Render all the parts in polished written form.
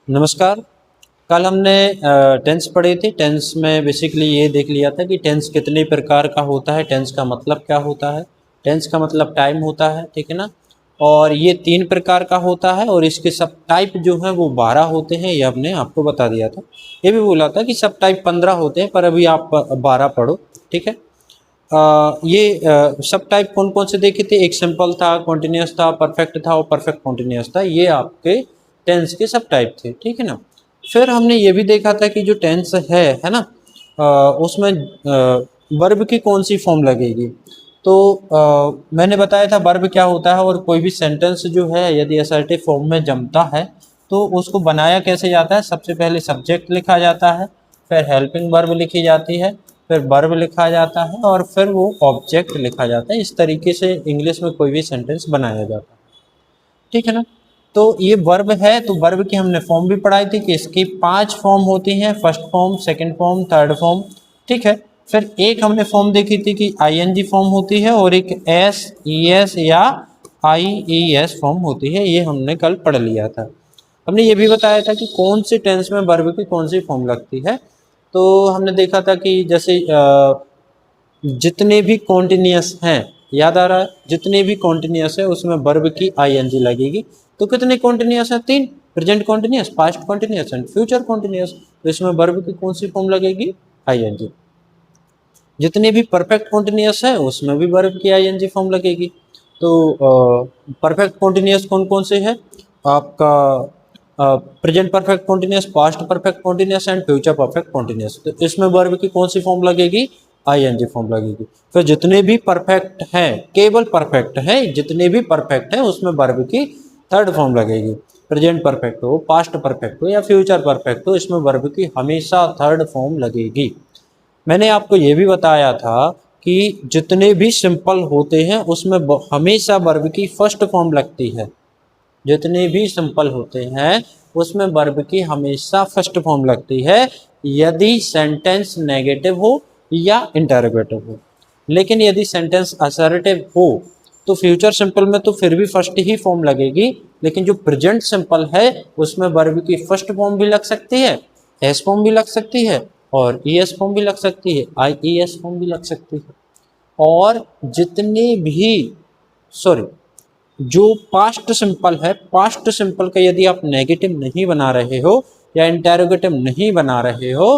नमस्कार। कल हमने टेंस पढ़ी थी। टेंस में बेसिकली ये देख लिया था कि टेंस कितने प्रकार का होता है, टेंस का मतलब क्या होता है। टेंस का मतलब टाइम होता है, ठीक है ना। और ये 3 प्रकार का होता है और इसके सब टाइप जो हैं वो 12 होते हैं, ये हमने आपको बता दिया था। ये भी बोला था कि सब टाइप 15 होते हैं, पर अभी आप 12 पढ़ो, ठीक है। सब टाइप कौन कौन से देखे थे? एक सिंपल था, कॉन्टिन्यूस था, परफेक्ट था और परफेक्ट कॉन्टिन्यूस था। ये आपके टेंस के सब टाइप थे, ठीक है ना। फिर हमने ये भी देखा था कि जो टेंस है ना, उसमें वर्ब की कौन सी फॉर्म लगेगी। तो मैंने बताया था वर्ब क्या होता है, और कोई भी सेंटेंस जो है यदि असर्टिव फॉर्म में जमता है तो उसको बनाया कैसे जाता है। सबसे पहले सब्जेक्ट लिखा जाता है, फिर हेल्पिंग वर्ब लिखी जाती है, फिर वर्ब लिखा जाता है और फिर वो ऑब्जेक्ट लिखा जाता है। इस तरीके से इंग्लिश में कोई भी सेंटेंस बनाया जाता है, ठीक है ना। तो ये वर्ब है, तो वर्ब की हमने फॉर्म भी पढ़ाई थी कि इसकी 5 फॉर्म होती हैं। First form, second form, third form, ठीक है। फिर एक हमने फॉर्म देखी थी कि आईएनजी फॉर्म होती है और एक एस ई एस या आईईएस फॉर्म होती है। ये हमने कल पढ़ लिया था। हमने ये भी बताया था कि कौन से टेंस में वर्ब की कौन सी फॉर्म लगती है। तो हमने देखा था कि जैसे जितने भी कॉन्टिन्यूस हैं, याद आ रहा है, जितने भी कॉन्टिन्यूस है उसमें वर्ब की आईएनजी लगेगी। तो कितने कॉन्टिन्यूस है? 3। Present continuous, past continuous and future continuous. तो इसमें वर्ब की कौन सी फॉर्म लगेगी? आईएनजी। जितने भी परफेक्ट कॉन्टिन्यूस है उसमें भी वर्ब की आईएनजी फॉर्म लगेगी। तो परफेक्ट कॉन्टिन्यूस कौन कौन से है आपका? Present perfect continuous, past perfect continuous and future perfect continuous. तो इसमें वर्ब की कौन सी फॉर्म लगेगी? आईएनजी फॉर्म लगेगी। फिर जितने भी परफेक्ट हैं, केवल परफेक्ट है, जितने भी परफेक्ट हैं उसमें वर्ब की थर्ड फॉर्म लगेगी। प्रेजेंट परफेक्ट हो, पास्ट परफेक्ट हो या फ्यूचर परफेक्ट हो, इसमें वर्ब की हमेशा थर्ड फॉर्म लगेगी। मैंने आपको ये भी बताया था कि जितने भी सिंपल होते हैं उसमें हमेशा वर्ब की फर्स्ट फॉर्म लगती है। जितने भी सिंपल होते हैं उसमें वर्ब की हमेशा फर्स्ट फॉर्म लगती है, यदि सेंटेंस नेगेटिव हो या इंटरोगेटिव हो। लेकिन यदि सेंटेंस असर्टिव हो तो फ्यूचर सिंपल में तो फिर भी फर्स्ट ही फॉर्म लगेगी, लेकिन जो प्रेजेंट सिंपल है उसमें वर्ब की फर्स्ट फॉर्म भी लग सकती है, एस फॉर्म भी लग सकती है और ईएस फॉर्म भी लग सकती है, आईईएस फॉर्म भी लग सकती है। और जितने भी सॉरी जो पास्ट सिंपल है, पास्ट सिंपल का यदि आप नेगेटिव नहीं बना रहे हो या इंटेरोगेटिव नहीं बना रहे हो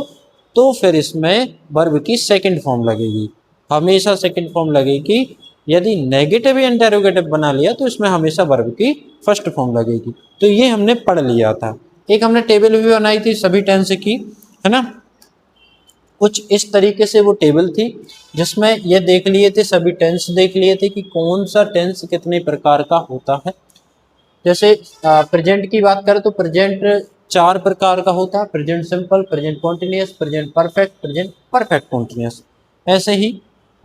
तो फिर इसमें वर्ब की सेकंड फॉर्म लगेगी, हमेशा सेकंड फॉर्म लगेगी। यदि नेगेटिव या इंटेरोगेटिव बना लिया तो इसमें हमेशा वर्ब की फर्स्ट फॉर्म लगेगी। तो ये हमने पढ़ लिया था। एक हमने टेबल भी बनाई थी सभी टेंस की, है ना। कुछ इस तरीके से वो टेबल थी जिसमें ये देख लिए थे, सभी टेंस देख लिए थे कि कौन सा टेंस कितने प्रकार का होता है। जैसे प्रेजेंट की बात करें तो प्रेजेंट 4 प्रकार का होता है। Present simple, present continuous, present perfect, present perfect continuous. ऐसे ही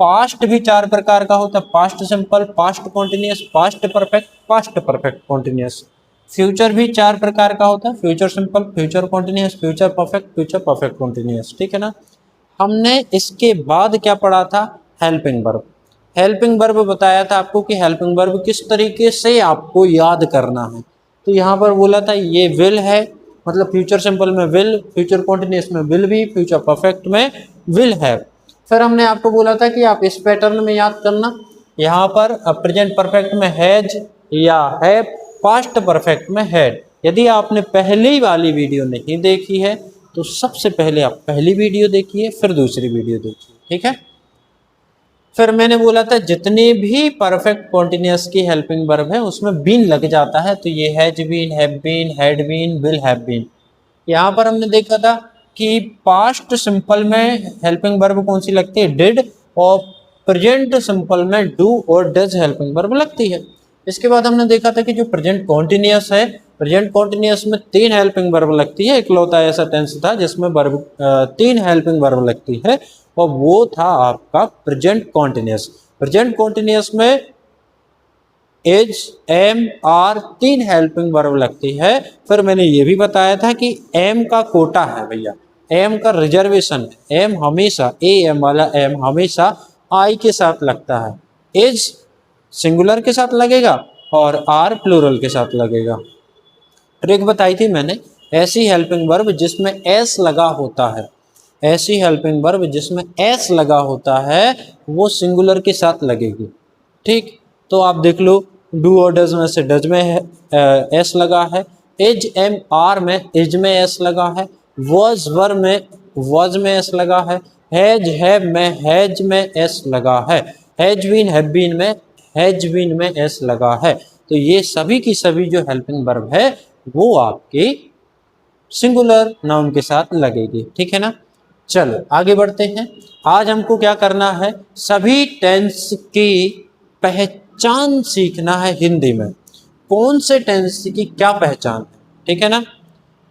पास्ट भी 4 प्रकार का होता है। Past simple, past continuous, past perfect, past perfect continuous. Future भी 4 प्रकार का होता है। Future simple, future continuous, future perfect, future perfect continuous, ठीक है ना। हमने इसके बाद क्या पढ़ा था? Helping verb. हेल्पिंग वर्ब बताया था आपको कि हेल्पिंग वर्ब किस तरीके से आपको याद करना है। तो यहाँ पर बोला था ये विल है, मतलब फ्यूचर सिंपल में विल, फ्यूचर कॉन्टिन्यूस में विल भी, फ्यूचर परफेक्ट में विल है। फिर हमने आपको बोला था कि आप इस पैटर्न में याद करना। यहाँ पर प्रेजेंट परफेक्ट में हैज या है, पास्ट परफेक्ट में हैड। यदि आपने पहली वाली वीडियो नहीं देखी है तो सबसे पहले आप पहली वीडियो देखिए, फिर दूसरी वीडियो देखिए, ठीक है। फिर मैंने बोला था जितने भी परफेक्ट कॉन्टिन्यूस की हेल्पिंग वर्ब है उसमें बीन लग जाता है। तो ये has been, have been, had been, will have been. यहाँ पर हमने देखा था कि पास्ट सिंपल में हेल्पिंग वर्ब कौन सी लगती है? डिड। और प्रेजेंट सिंपल में डू और डज हेल्पिंग वर्ब लगती है। इसके बाद हमने देखा था कि जो प्रेजेंट कॉन्टिन्यूस है, प्रेजेंट कॉन्टिन्यूस में 3 हेल्पिंग वर्ब लगती है। इकलौता ऐसा टेंस था जिसमें वर्ब 3 हेल्पिंग वर्ब लगती है और वो था आपका प्रेजेंट कॉन्टिन्यूस। प्रेजेंट कॉन्टिन्यूस में is, am, are 3 helping verb लगती है। फिर मैंने ये भी बताया था कि एम का कोटा है भैया, एम का रिजर्वेशन है। एम हमेशा, ए एम वाला एम हमेशा आई के साथ लगता है। इज सिंगुलर के साथ लगेगा और आर प्लूरल के साथ लगेगा। ट्रिक बताई थी मैंने, ऐसी हेल्पिंग वर्ब जिसमें एस लगा होता है, ऐसी हेल्पिंग वर्ब जिसमें एस लगा होता है वो सिंगुलर के साथ लगेगी। ठीक, तो आप देख लो, डू और डज में से डज में एस लगा है, एज एम आर में एज में एस लगा है, वॉज में एस लगा है, हैज हैव में हैज में एस लगा है, हैज बीन हैव बीन में हैज बीन में एस लगा है। तो ये सभी की सभी जो हेल्पिंग वर्ब है वो आपकी सिंगुलर नाउन के साथ लगेगी। ठीक है ना। चलो आगे बढ़ते हैं। आज हमको क्या करना है, सभी टेंस की पहचान सीखना है हिंदी में। कौन से टेंस की क्या पहचान है, ठीक है ना।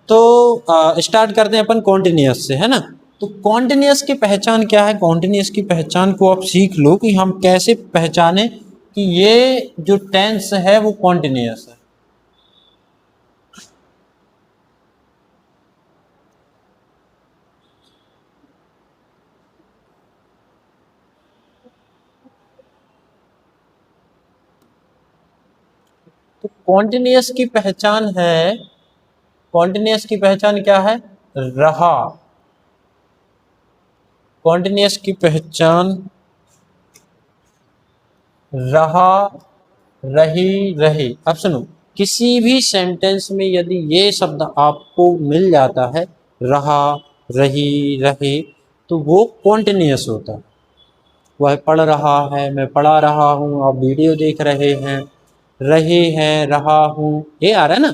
तो स्टार्ट करते हैं अपन कॉन्टिन्यूअस से, है ना। तो कॉन्टिन्यूअस की पहचान क्या है, कॉन्टिन्यूअस की पहचान को आप सीख लो कि हम कैसे पहचाने कि ये जो टेंस है वो कॉन्टिन्यूअस है। तो कॉन्टिन्यूअस की पहचान है, कॉन्टिन्यूअस की पहचान क्या है, रहा। कॉन्टिन्यूअस की पहचान रहा, रही, रही। अब सुनो, किसी भी सेंटेंस में यदि ये शब्द आपको मिल जाता है, रहा, रही, रहे, तो वो कॉन्टिन्यूअस होता है। वह पढ़ रहा है, मैं पढ़ा रहा हूँ, आप वीडियो देख रहे हैं, रहे हैं, रहा हूँ, ये आ रहा है ना।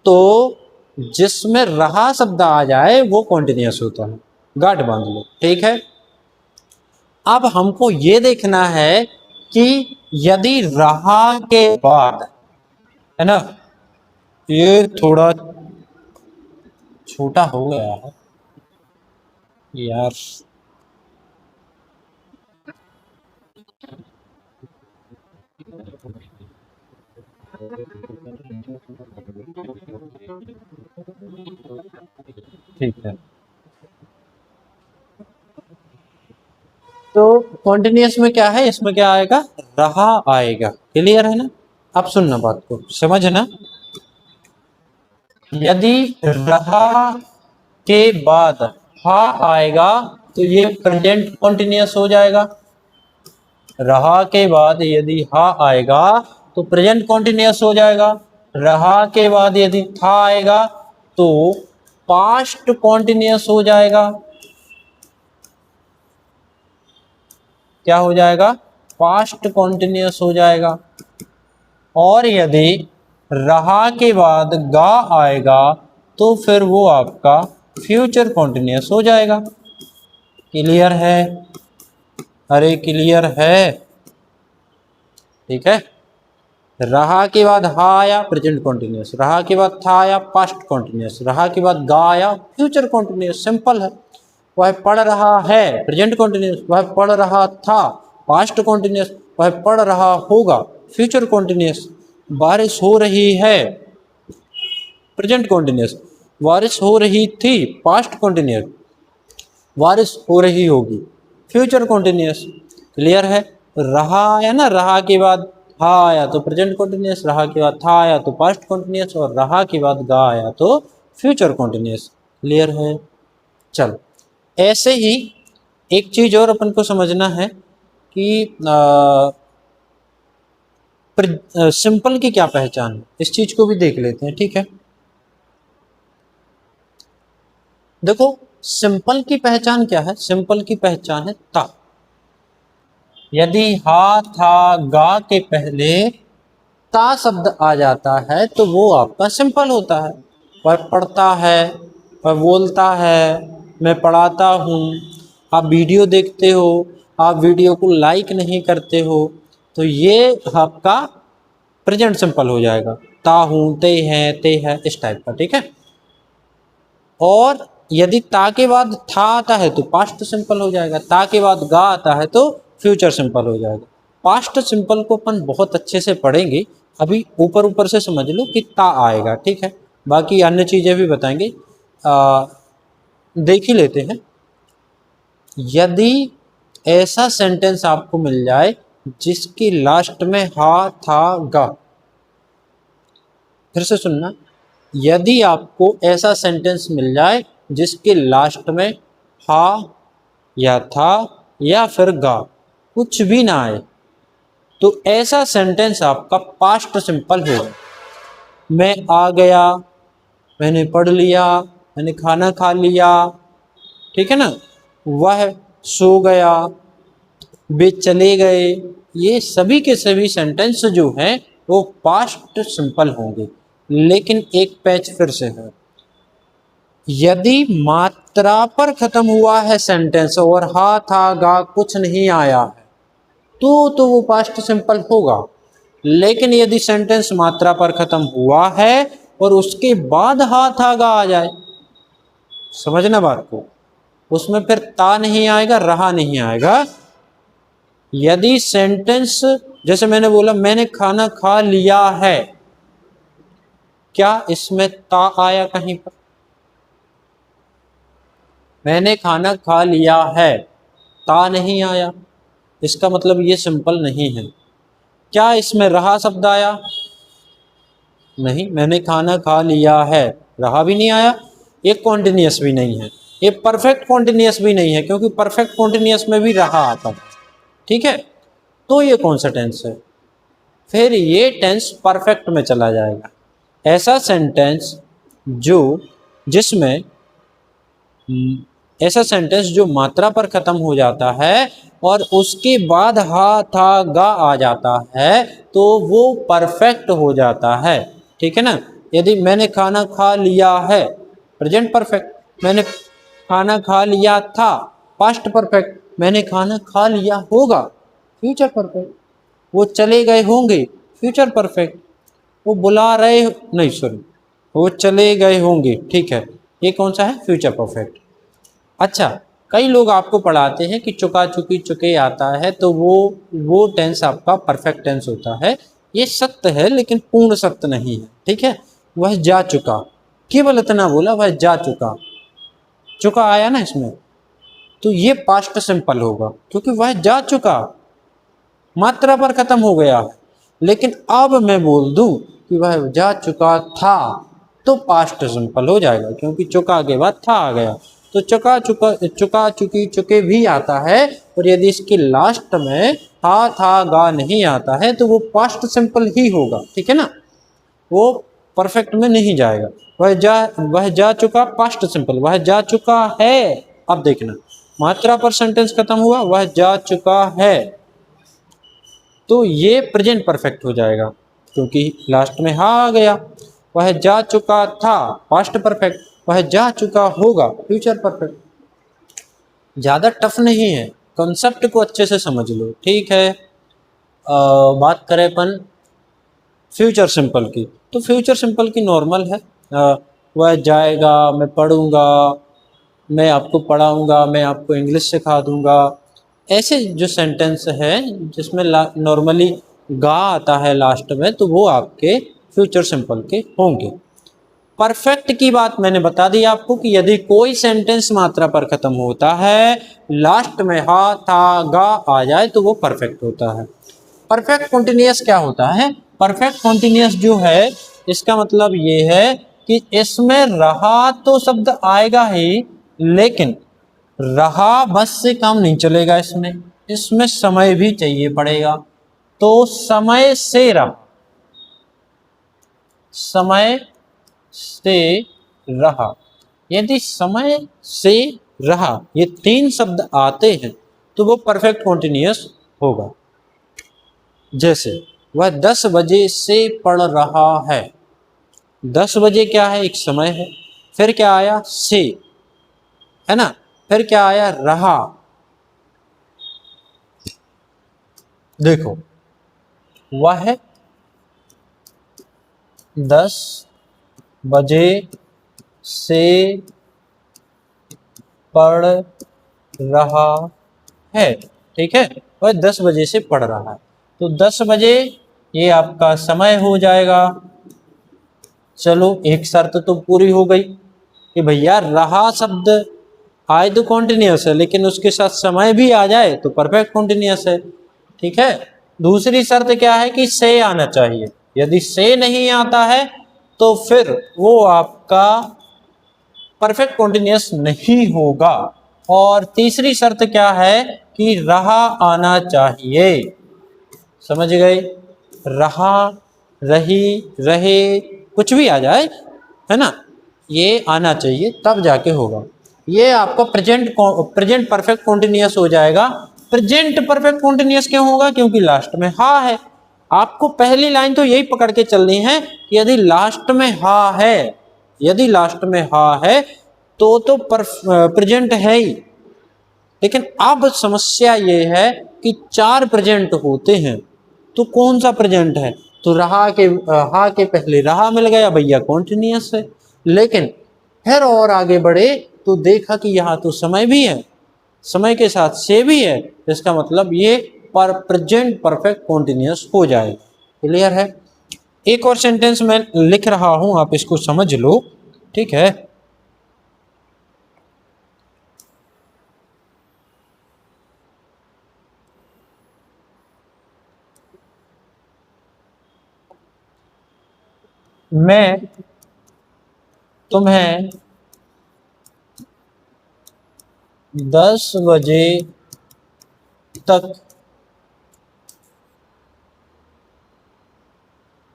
तो जिसमें रहा शब्द आ जाए वो कॉन्टिन्यूअस होता है, गांठ बांध लो। ठीक है। अब हमको ये देखना है कि यदि रहा के बाद, है ना, ये थोड़ा छोटा हो गया है यार, ठीक है। तो कॉन्टिन्यूअस में क्या है, इसमें क्या आएगा, रहा आएगा। क्लियर है ना। अब सुनना बात को, समझना। यदि रहा के बाद हा आएगा तो ये प्रेजेंट कॉन्टिन्यूअस हो जाएगा। रहा के बाद यदि हा आएगा तो प्रेजेंट कॉन्टिन्यूअस हो जाएगा। रहा के बाद यदि था आएगा तो पास्ट कॉन्टिन्यूअस हो जाएगा। क्या हो जाएगा, पास्ट कॉन्टिन्यूअस हो जाएगा। और यदि रहा के बाद गा आएगा तो फिर वो आपका फ्यूचर कॉन्टिन्यूअस हो जाएगा। क्लियर है, अरे क्लियर है। ठीक है। रहा के बाद हा आया प्रेजेंट कॉन्टिन्यूअस, रहा के बाद था आया पास्ट कॉन्टिन्यूअस, रहा के बाद गा आया फ्यूचर कॉन्टिन्यूअस। सिंपल है। वह पढ़ रहा है प्रेजेंट कॉन्टिन्यूअस, वह पढ़ रहा था पास्ट कॉन्टिन्यूअस, वह पढ़ रहा होगा फ्यूचर कॉन्टिन्यूअस। बारिश हो रही है प्रेजेंट कॉन्टिन्यूअस, बारिश हो रही थी पास्ट कॉन्टिन्यूअस, बारिश हो रही होगी फ्यूचर कॉन्टिन्यूअस। क्लियर है। रहा आया ना, रहा के बाद हा आया तो प्रेजेंट कॉन्टिन्यूअस, रहा के बाद था आया तो पास्ट कॉन्टिन्यूअस, और रहा के बाद गा आया तो फ्यूचर कॉन्टिन्यूअस। क्लियर है। चलो ऐसे ही एक चीज और अपन को समझना है कि सिंपल की क्या पहचान है, इस चीज को भी देख लेते हैं। ठीक है। देखो सिंपल की पहचान क्या है, सिंपल की पहचान है ता। यदि हा था गा के पहले ता शब्द आ जाता है तो वो आपका सिंपल होता है। वह पढ़ता है, वह बोलता है, मैं पढ़ाता हूँ, आप वीडियो देखते हो, आप वीडियो को लाइक नहीं करते हो, तो ये आपका प्रेजेंट सिंपल हो जाएगा। ता हूँ, ते है, इस टाइप का। ठीक है। और यदि ता के बाद था आता है तो पास्ट सिंपल हो जाएगा, ता के बाद गा आता है तो फ्यूचर सिंपल हो जाएगा। पास्ट सिंपल को अपन बहुत अच्छे से पढ़ेंगे, अभी ऊपर ऊपर से समझ लो कि ता आएगा। ठीक है। बाकी अन्य चीज़ें भी बताएंगे। देख ही लेते हैं। यदि ऐसा सेंटेंस आपको मिल जाए जिसकी लास्ट में हा था गा, फिर से सुनना, यदि आपको ऐसा सेंटेंस मिल जाए जिसके लास्ट में हा या था या फिर गा कुछ भी ना आए, तो ऐसा सेंटेंस आपका पास्ट सिंपल होगा। मैं आ गया, मैंने पढ़ लिया, मैंने खाना खा लिया, ठीक है ना। वह सो गया, वे चले गए, ये सभी के सभी सेंटेंस जो हैं वो पास्ट सिंपल होंगे। लेकिन एक पैच फिर से है, यदि मात्रा पर खत्म हुआ है सेंटेंस और हा था गा कुछ नहीं आया है तो वो पास्ट सिंपल होगा। लेकिन यदि सेंटेंस मात्रा पर खत्म हुआ है और उसके बाद हा था गा आ जाए, समझना बात को, उसमें फिर ता नहीं आएगा, रहा नहीं आएगा। यदि सेंटेंस जैसे मैंने बोला मैंने खाना खा लिया है, क्या इसमें ता आया कहीं पर? मैंने खाना खा लिया है, ता नहीं आया, इसका मतलब ये सिंपल नहीं है। क्या इसमें रहा शब्द आया? नहीं। मैंने खाना खा लिया है, रहा भी नहीं आया, ये कॉन्टिन्यूअस भी नहीं है, ये परफेक्ट कॉन्टिन्यूअस भी नहीं है, क्योंकि परफेक्ट कॉन्टिन्यूअस में भी रहा आता है, ठीक है। तो ये कौन सा टेंस है? फिर ये टेंस परफेक्ट में चला जाएगा। ऐसा सेंटेंस जो जिसमें ऐसा सेंटेंस जो मात्रा पर खत्म हो जाता है और उसके बाद हा था गा आ जाता है तो वो परफेक्ट हो जाता है, ठीक है ना। यदि मैंने खाना खा लिया है, प्रेजेंट परफेक्ट, मैंने खाना खा लिया था, पास्ट परफेक्ट, मैंने खाना खा लिया होगा, फ्यूचर परफेक्ट, वो चले गए होंगे, फ्यूचर परफेक्ट, वो बुला रहे नहीं सॉरी वो चले गए होंगे, ठीक है, ये कौन सा है? Future perfect. अच्छा, कई लोग आपको पढ़ाते हैं कि चुका चुकी चुके आता है तो वो टेंस आपका परफेक्ट टेंस होता है। ये सत्य है लेकिन पूर्ण सत्य नहीं है, ठीक है। वह जा चुका, केवल इतना बोला वह जा चुका, चुका आया ना इसमें, तो ये पास्ट सिंपल होगा क्योंकि वह जा चुका, मात्रा पर खत्म हो गया है। लेकिन अब मैं बोल दूं कि वह जा चुका था तो पास्ट सिंपल हो जाएगा, क्योंकि चुका के बाद था आ गया। तो चुका चुका चुका चुकी चुके भी आता है, और यदि इसके लास्ट में था गा नहीं आता है तो वो पास्ट सिंपल ही होगा, ठीक है ना, वो परफेक्ट में नहीं जाएगा। वह जा चुका पास्ट सिंपल, वह जा चुका है। अब देखना, मात्रा पर सेंटेंस खत्म हुआ, वह जा चुका है, तो ये प्रेजेंट परफेक्ट हो जाएगा क्योंकि लास्ट में हा आ गया। वह जा चुका था, पास्ट परफेक्ट, वह जा चुका होगा, फ्यूचर परफेक्ट। ज़्यादा टफ नहीं है, कॉन्सेप्ट को अच्छे से समझ लो, ठीक है। बात करें अपन फ्यूचर सिंपल की, तो फ्यूचर सिंपल की नॉर्मल है, वह जाएगा, मैं पढ़ूंगा, मैं आपको पढ़ाऊंगा, मैं आपको इंग्लिश सिखा दूंगा। ऐसे जो सेंटेंस है जिसमें नॉर्मली गा आता है लास्ट में, तो वो आपके फ्यूचर सिंपल के होंगे। परफेक्ट की बात मैंने बता दी आपको कि यदि कोई सेंटेंस मात्रा पर खत्म होता है, लास्ट में हा था गा आ जाए तो वो परफेक्ट होता है। परफेक्ट कॉन्टिन्यूअस क्या होता है? परफेक्ट कॉन्टिन्यूअस जो है इसका मतलब ये है कि इसमें रहा तो शब्द आएगा ही, लेकिन रहा बस से काम नहीं चलेगा, इसमें समय भी चाहिए पड़ेगा। तो समय से रहा, समय से रहा, यदि समय से रहा ये तीन शब्द आते हैं तो वो परफेक्ट कॉन्टिन्यूअस होगा। जैसे वह 10 बजे से पढ़ रहा है, 10 बजे क्या है? एक समय है, फिर क्या आया? से, है ना, फिर क्या आया? रहा। देखो, वह 10 बजे से पढ़ रहा है, ठीक है, वह 10 बजे से पढ़ रहा है, तो 10 बजे ये आपका समय हो जाएगा। चलो, एक शर्त तो पूरी हो गई कि भैया रहा शब्द आए तो कॉन्टिन्यूअस है, लेकिन उसके साथ समय भी आ जाए तो परफेक्ट कॉन्टिन्यूअस है, ठीक है। दूसरी शर्त क्या है कि से आना चाहिए, यदि से नहीं आता है तो फिर वो आपका परफेक्ट कॉन्टिन्यूअस नहीं होगा। और तीसरी शर्त क्या है कि रहा आना चाहिए। समझ गए? रहा, रही, रहे, कुछ भी आ जाए, है ना, ये आना चाहिए तब जाके होगा। ये आपका प्रेजेंट परफेक्ट कॉन्टिन्यूअस हो जाएगा। प्रेजेंट परफेक्ट कॉन्टिन्यूअस क्यों होगा? क्योंकि लास्ट में हा है। आपको पहली लाइन तो यही पकड़ के चलनी है कि यदि लास्ट में हा है, यदि लास्ट में हा है तो प्रेजेंट है ही। लेकिन अब समस्या ये है कि 4 प्रेजेंट होते हैं, तो कौन सा प्रेजेंट है? तो रहा के हा के पहले रहा मिल गया भैया, कॉन्टिन्यूअस है। लेकिन फिर और आगे बढ़े तो देखा कि यहाँ तो समय भी है, समय के साथ से भी है, इसका मतलब ये प्रेजेंट परफेक्ट कॉन्टिन्यूअस हो जाएगा। क्लियर है? एक और सेंटेंस मैं लिख रहा हूं, आप इसको समझ लो, ठीक है? मैं तुम्हें 10 बजे तक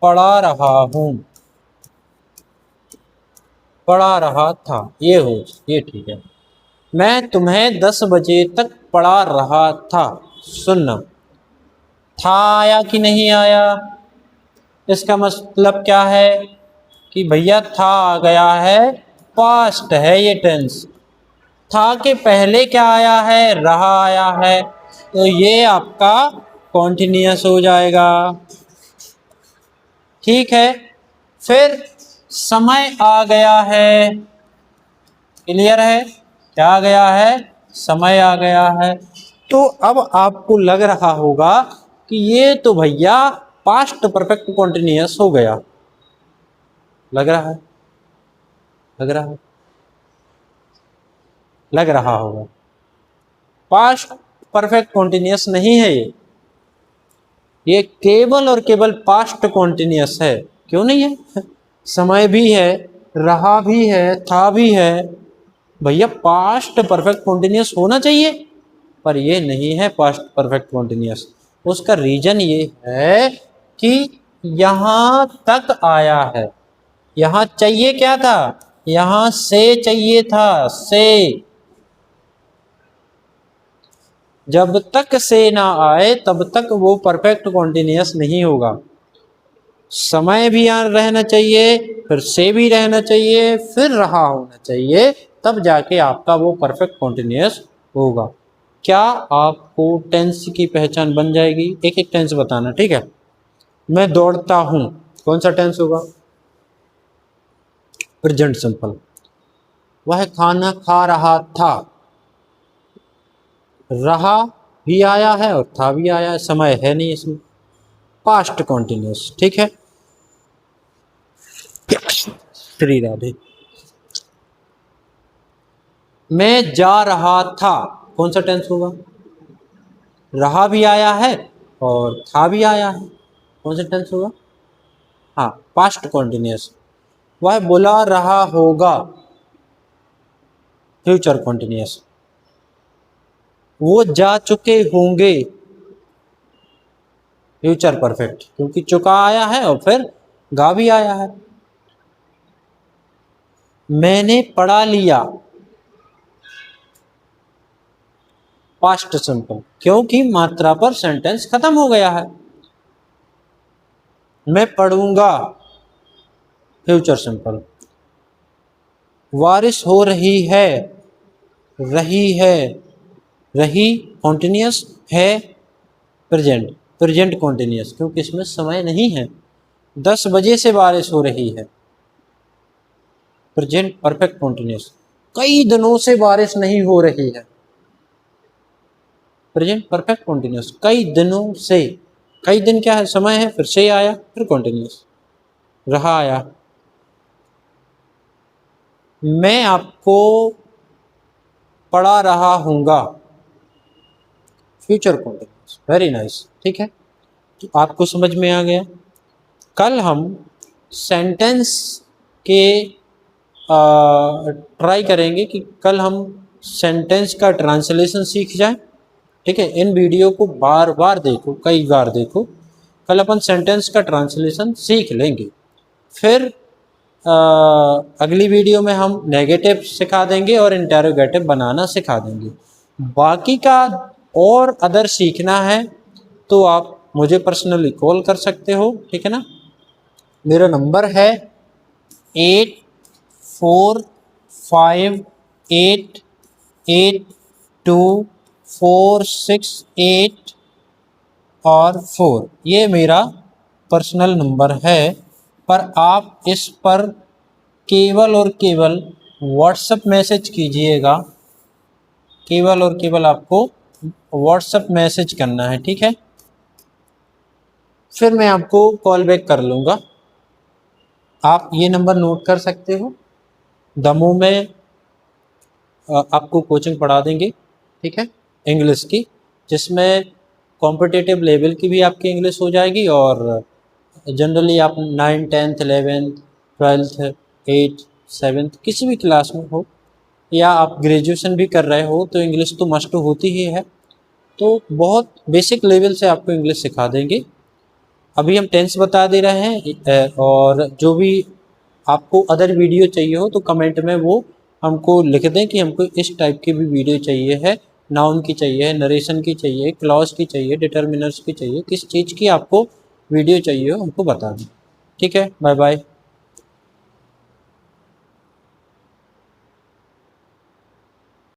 पढ़ा रहा हूं, पढ़ा रहा था, ये ठीक है। मैं तुम्हें 10 बजे तक पढ़ा रहा था। सुनना, था आया कि नहीं आया? इसका मतलब क्या है कि भैया था आ गया है, पास्ट है ये टेंस। था के पहले क्या आया है? रहा आया है, तो ये आपका कॉन्टिन्यूअस हो जाएगा। ठीक है, फिर समय आ गया है। क्लियर है? क्या आ गया है? समय आ गया है। तो अब आपको लग रहा होगा कि ये तो भैया पास्ट परफेक्ट कॉन्टिन्यूअस हो गया। लग रहा है? लग रहा है? लग रहा होगा। पास्ट परफेक्ट कॉन्टिन्यूअस नहीं है ये केवल और केवल पास्ट कॉन्टिन्यूअस है। क्यों नहीं है? समय भी है, रहा भी है, था भी है, भैया पास्ट परफेक्ट कॉन्टिन्यूअस होना चाहिए, पर ये नहीं है पास्ट परफेक्ट कॉन्टिन्यूअस। उसका रीजन ये है कि यहां तक आया है। यहां चाहिए क्या था? यहां से चाहिए था, से। जब तक से ना आए तब तक वो परफेक्ट कॉन्टिन्यूअस नहीं होगा। समय भी यहाँ रहना चाहिए, फिर से भी रहना चाहिए, फिर रहा होना चाहिए, तब जाके आपका वो परफेक्ट कॉन्टिन्यूअस होगा। क्या आपको टेंस की पहचान बन जाएगी? एक एक टेंस बताना, ठीक है? मैं दौड़ता हूं, कौन सा टेंस होगा? Present simple. वह खाना खा रहा था, रहा भी आया है और था भी आया है, समय है नहीं इसमें, पास्ट कॉन्टिन्यूअस। ठीक है, श्री राधे। मैं जा रहा था, कौन सा टेंस होगा? रहा भी आया है और था भी आया है, कौन सा टेंस होगा? हाँ, पास्ट कॉन्टिन्यूअस। वह बुला रहा होगा, फ्यूचर कॉन्टिन्यूअस। वो जा चुके होंगे, फ्यूचर परफेक्ट, क्योंकि चुका आया है और फिर गा भी आया है। मैंने पढ़ा लिया, पास्ट सिंपल, क्योंकि मात्रा पर सेंटेंस खत्म हो गया है। मैं पढ़ूंगा, फ्यूचर सिंपल। बारिश हो रही है, रही है, रही कॉन्टिन्यूअस है, प्रेजेंट, प्रेजेंट कॉन्टिन्यूअस, क्योंकि इसमें समय नहीं है। 10 बजे से बारिश हो रही है, प्रेजेंट परफेक्ट कॉन्टिन्यूअस। कई दिनों से बारिश नहीं हो रही है, प्रेजेंट परफेक्ट कॉन्टिन्यूअस। कई दिनों से, कई दिन क्या है? समय है, फिर से आया, फिर कॉन्टिन्यूअस, रहा आया। मैं आपको पढ़ा रहा हूँगा, फ्यूचर कॉन्टिन्यूअस। Very nice. ठीक है, तो आपको समझ में आ गया। कल हम सेंटेंस के ट्राई करेंगे कि कल हम सेंटेंस का ट्रांसलेशन सीख जाएं। ठीक है, इन वीडियो को बार बार देखो, कई बार देखो। कल अपन सेंटेंस का ट्रांसलेशन सीख लेंगे। फिर अगली वीडियो में हम नेगेटिव सिखा देंगे और इंटेरोगेटिव बनाना सिखा देंगे। बाकी का और अदर सीखना है तो आप मुझे पर्सनली कॉल कर सकते हो। ठीक है ना, मेरा नंबर है 84588246 और 4, ये मेरा पर्सनल नंबर है। पर आप इस पर केवल और केवल व्हाट्सएप मैसेज कीजिएगा, केवल और केवल आपको व्हाट्सएप मैसेज करना है। ठीक है, फिर मैं आपको कॉल बैक कर लूँगा। आप ये नंबर नोट कर सकते हो। दमोह में आपको कोचिंग पढ़ा देंगे, ठीक है, इंग्लिश की, जिसमें कॉम्पिटिटिव लेवल की भी आपकी इंग्लिश हो जाएगी और जनरली आप 9, 10th, 11th, 12th, 8th, 7th किसी भी क्लास में हो या आप ग्रेजुएशन भी कर रहे हो तो इंग्लिश तो मस्ट होती ही है। तो बहुत बेसिक लेवल से आपको इंग्लिश सिखा देंगे। अभी हम टेंस बता दे रहे हैं और जो भी आपको अदर वीडियो चाहिए हो तो कमेंट में वो हमको लिख दें कि हमको इस टाइप की भी वीडियो चाहिए है, नाउन की चाहिए, नरेशन की चाहिए, क्लॉज की चाहिए, डिटर्मिनर्स की चाहिए, किस चीज़ की आपको वीडियो चाहिए हो हमको बता दें। ठीक है, बाय बाय।